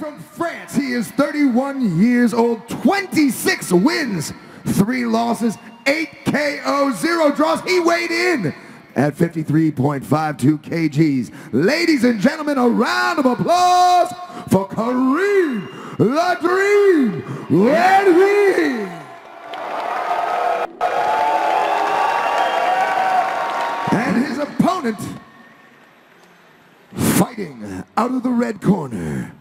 from France, he is 31 years old, 26 wins, 3 losses, 8 KO, 0 draws. He weighed in at 53.52 kgs. Ladies and gentlemen, a round of applause for Karim Guerfi. And his opponent, fighting out of the red corner,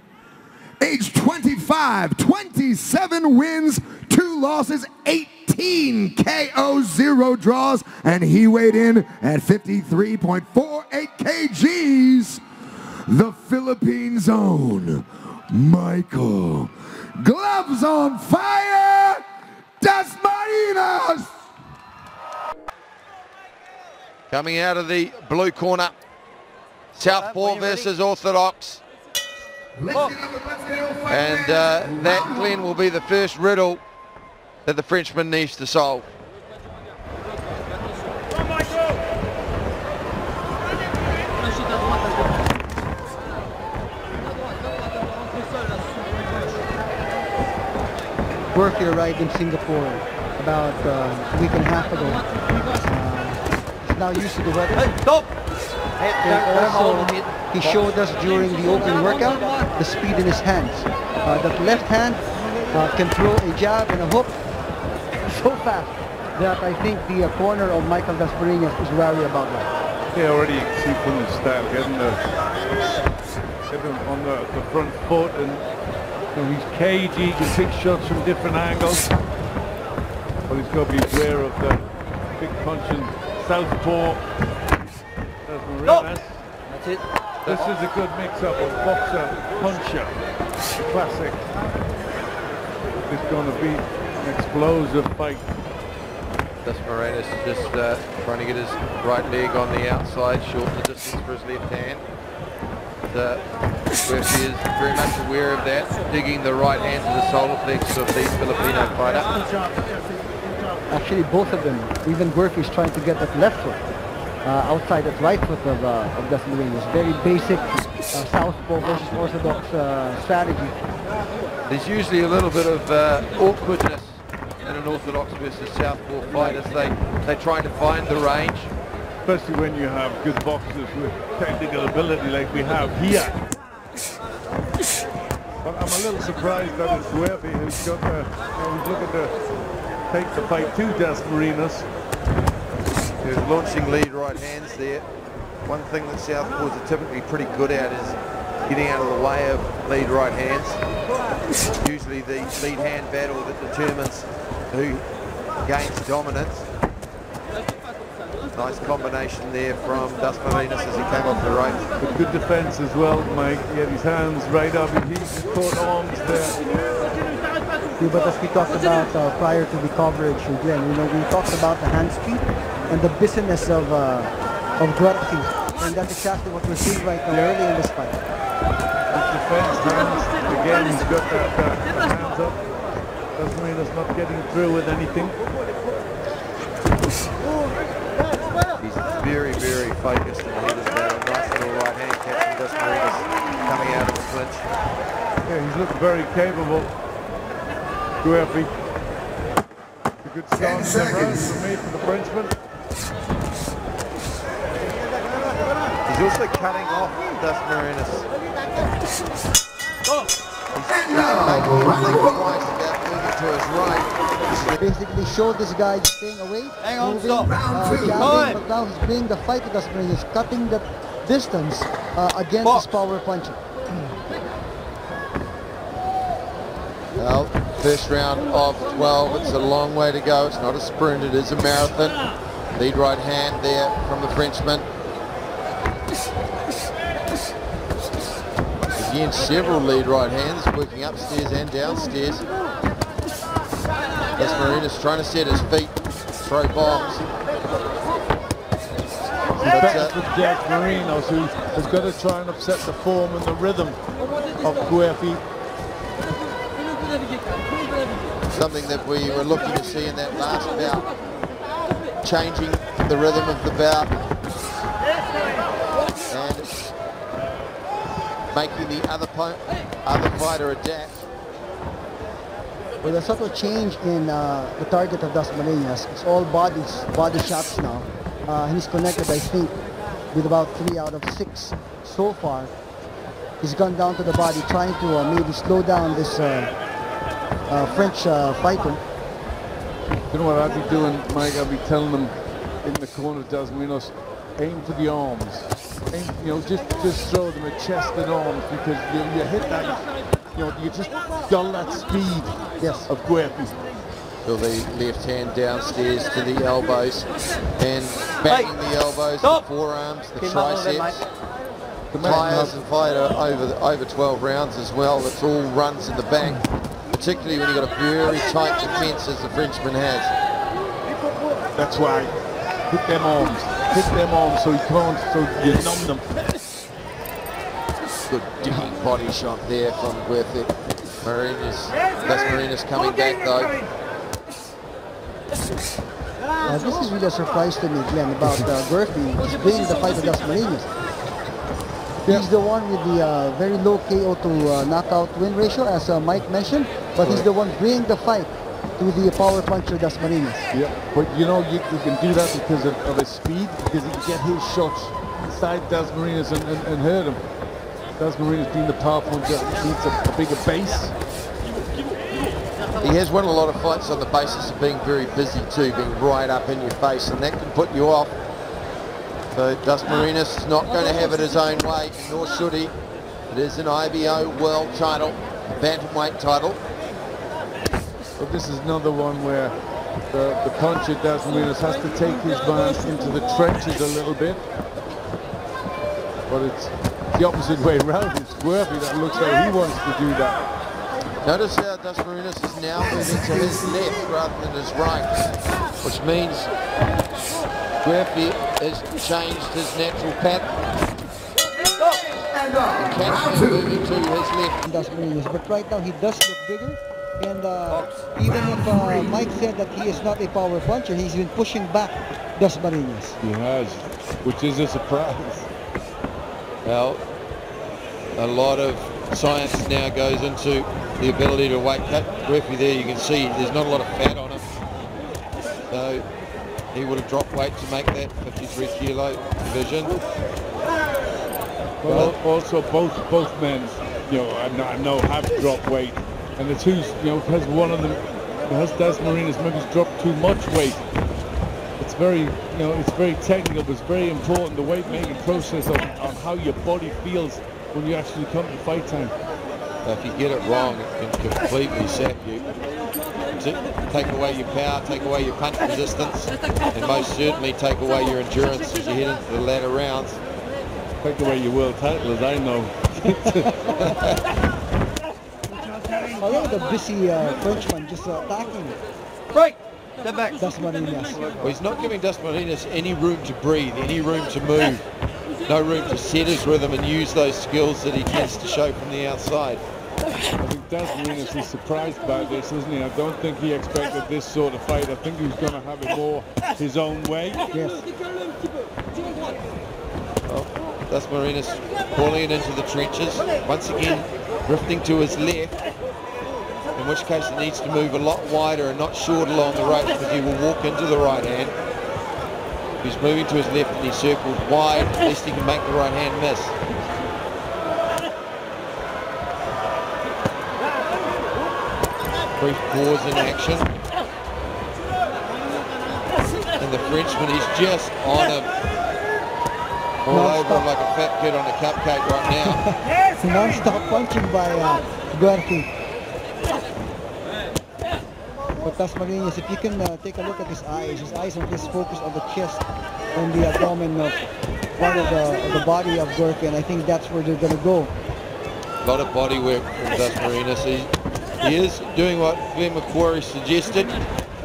age 25, 27 wins, 2 losses, 18 KO, 0 draws, and he weighed in at 53.48 kgs. The Philippines' own Michael, gloves on fire, Dasmariñas. Coming out of the blue corner, Southpaw versus Orthodox. And that, Glenn, will be the first riddle that the Frenchman needs to solve. Guerfi arrived in Singapore about a week and a half ago. He's now used to the weather. Hey, stop! He showed us during the open workout the speed in his hands. That left hand can throw a jab and a hook so fast that I think the corner of Michael Dasmarinas is wary about that. Yeah, already you can see from the style, getting him on the front foot, and he's cagey, he can take shots from different angles. But he's got to be aware of the big punching Southpaw. Dasmarinas. That's it. This is a good mix-up of boxer, puncher, classic. It's going to be an explosive fight. Dasmarinas just trying to get his right leg on the outside, shorten the distance for his left hand. Guerfi is very much aware of that, digging the right hand to the solar plexus of the Filipino fighter. Actually, both of them, even Guerfi is trying to get that left foot outside that right foot of Dasmarinas. Very basic southpaw versus orthodox strategy. There's usually a little bit of awkwardness in an orthodox versus southpaw fight as they try to find the range. Especially when you have good boxers with technical ability like we have here. But I'm a little surprised that it's Guerfi who's got the, he's looking to take the fight to Dasmarinas. He's launching lead right hands there. One thing that southpaws are typically pretty good at is getting out of the way of lead right hands. Usually the lead hand battle that determines who gains dominance. Nice combination there from Dasmarinas as he came off the ropes. But good defense as well, Mike. He had his hands right up, he's caught arms there. Yeah, but as we talked about prior to the coverage, Glenn, we talked about the hand speed and the business of Guerfi, and that's exactly what we're seeing right now early in this fight. Good defense, hands. Again, he's got that hands up. Dasmarinas not getting through with anything. He's very, very focused in the head of the battle. Nice little right hand catching Dasmarinas coming out of the clinch. Yeah, he's looking very capable. Guerfi. A good start to the round for me from the Frenchman. He's also cutting off Dasmarinas. Basically showed this guy staying away, moving, jabbing, but now he's bringing the fight to Dasmarinas, cutting the distance against his power punching. Well, first round of 12, it's a long way to go. It's not a sprint, it is a marathon. Lead right hand there from the Frenchman. Again, several lead right hands working upstairs and downstairs. Dasmarinas trying to set his feet, throw bombs. That's with Dasmarinas, who has got to try and upset the form and the rhythm of Guerfi. Something that we were looking to see in that last bout. Changing the rhythm of the bout. And making the other fighter adapt. With a subtle change in the target of Dasmariñas, it's all body shots now. He's connected, I think, with about 3 out of 6 so far. He's gone down to the body, trying to maybe slow down this French fighter. You know what I'd be doing, Mike? I'd be telling them in the corner, Dasmarinas, aim for the arms. Aim, you know, just throw them at chest and arms, because you hit that, you know, you just dull that speed of Guerfi. So the left hand downstairs to the elbows and banging the elbows, the forearms, the triceps. Tires the fighter over 12 rounds as well. That's all runs in the bank, particularly when you've got a very tight defence as the Frenchman has. That's why. Hit them arms so he can't, so you numb them. Good digging body shot there from Guerfi. Dasmarinas coming back though. This is really a surprise to me, Glenn, about Guerfi bringing the fight to Dasmarinas. He's the one with the very low KO to knockout win ratio, as Mike mentioned, but he's the one bringing the fight to the power puncher Dasmarinas. Yeah, but you know, you can do that because of his speed, because he can get his shots inside Dasmarinas and hurt him. Dasmarinas being the power puncher needs a bigger base. He has won a lot of fights on the basis of being very busy too, being right up in your face, and that can put you off. So Dasmarinas is not going to have it his own way, nor should he. It is an IBO world title, bantamweight title. But this is another one where the puncher Dasmarinas has to take his man into the trenches a little bit. But it's the opposite way around. It's Guerfi that looks like he wants to do that. Notice how Dasmarinas is now moving to his left rather than his right, which means Guerfi has changed his natural pattern. Catching moving to his left. Dasmarinas, but right now he does look bigger, and even if Mike said that he is not a power puncher, he's been pushing back Dasmarinas. He has, which is a surprise. Well, a lot of science now goes into the ability to weight cut. Guerfi there, you can see there's not a lot of fat on him, so he would have dropped weight to make that 53 kilo division. Well, also both men, you know, I know have dropped weight, and the two, you know, has one of them, has Dasmarinas maybe dropped too much weight. It's very, you know, it's very technical, but it's very important, the weight making process on how your body feels when you actually come to fight time. So if you get it wrong, it can completely sap you. Take away your power, take away your punch resistance, and most certainly take away your endurance as you head into the latter rounds. Take away your world title, as I know. I love the busy Frenchman just attacking. Right, step back. Dasmarinas. Well, he's not giving Dasmarinas any room to breathe, any room to move, no room to set his rhythm and use those skills that he tends to show from the outside. I think Dasmarinas is surprised by this, isn't he? I don't think he expected this sort of fight. I think he was going to have it more his own way. Yes. Well, Dasmarinas pulling it into the trenches, once again drifting to his left, in which case he needs to move a lot wider and not short along the ropes, because he will walk into the right hand. He's moving to his left and he's circled wide, at least he can make the right hand miss. Brief pause in action. And the Frenchman is just on him. All over him like a fat kid on a cupcake right now. Non-stop punching by Guerfi. But Dasmarinas, if you can take a look at his eyes are just focused on the chest and the abdomen of part of the body of Guerfi, and I think that's where they're going to go. A lot of body work from Dasmarinas. He is doing what Glenn McQuarrie suggested,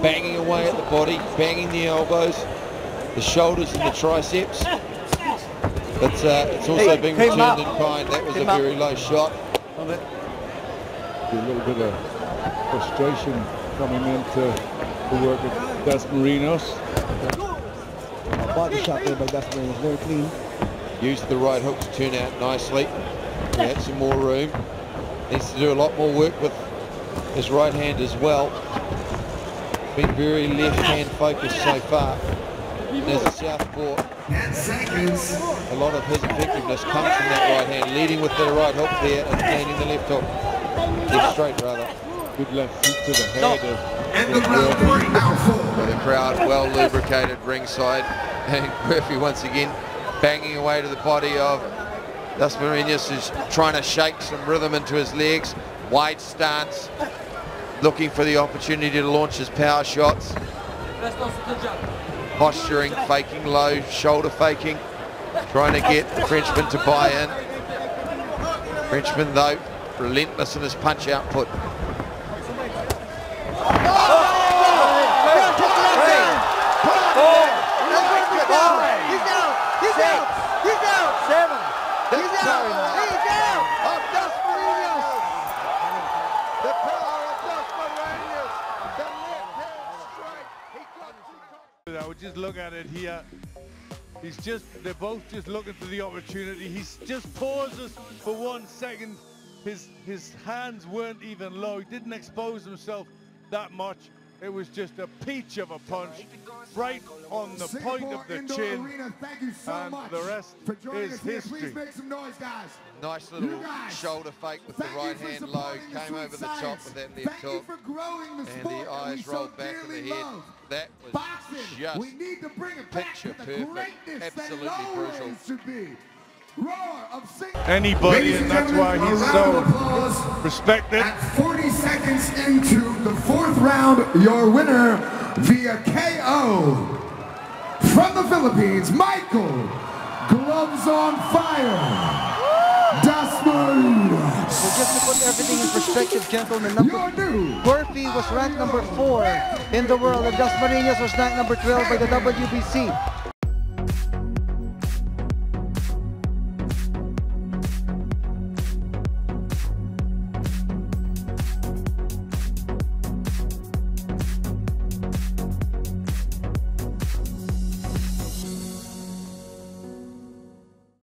banging away at the body, banging the elbows, the shoulders and the triceps. But it's also being returned in kind. That was a very low shot. A little bit of frustration coming into the work of Dasmarinas. Body shot there by Dasmarinas, very clean. Used the right hook to turn out nicely. He had some more room. Needs to do a lot more work with his right hand as well. Been very left hand focused so far. And as a southpaw, a lot of his effectiveness comes from that right hand, leading with the right hook there and landing the left hook. Left straight rather. Good left hook to the head of The crowd well lubricated ringside, and Guerfi once again banging away to the body of Dasmariñas, who's trying to shake some rhythm into his legs. Wide stance, looking for the opportunity to launch his power shots. Posturing, faking low, shoulder faking, trying to get the Frenchman to buy in. Frenchman though, relentless in his punch output. I would just look at it here. They're both just looking for the opportunity. He's just pauses for 1 second. His hands weren't even low. He didn't expose himself that much. It was just a peach of a punch, right on the point of the chin, and the rest is history. Please make some noise, guys. Nice little shoulder fake with the right hand low, came over the top with that left hook, and the eyes rolled back in the head. That was just picture perfect, absolutely brutal. Anybody, and that's why he's so respected. At 40 seconds into the 4th round, your winner via KO from the Philippines, Michael Gloves on Fire Dasmariñas. So just to put everything in perspective, gentlemen, Guerfi was ranked number 4 in the world, and Dasmariñas was ranked number 12 by the WBC.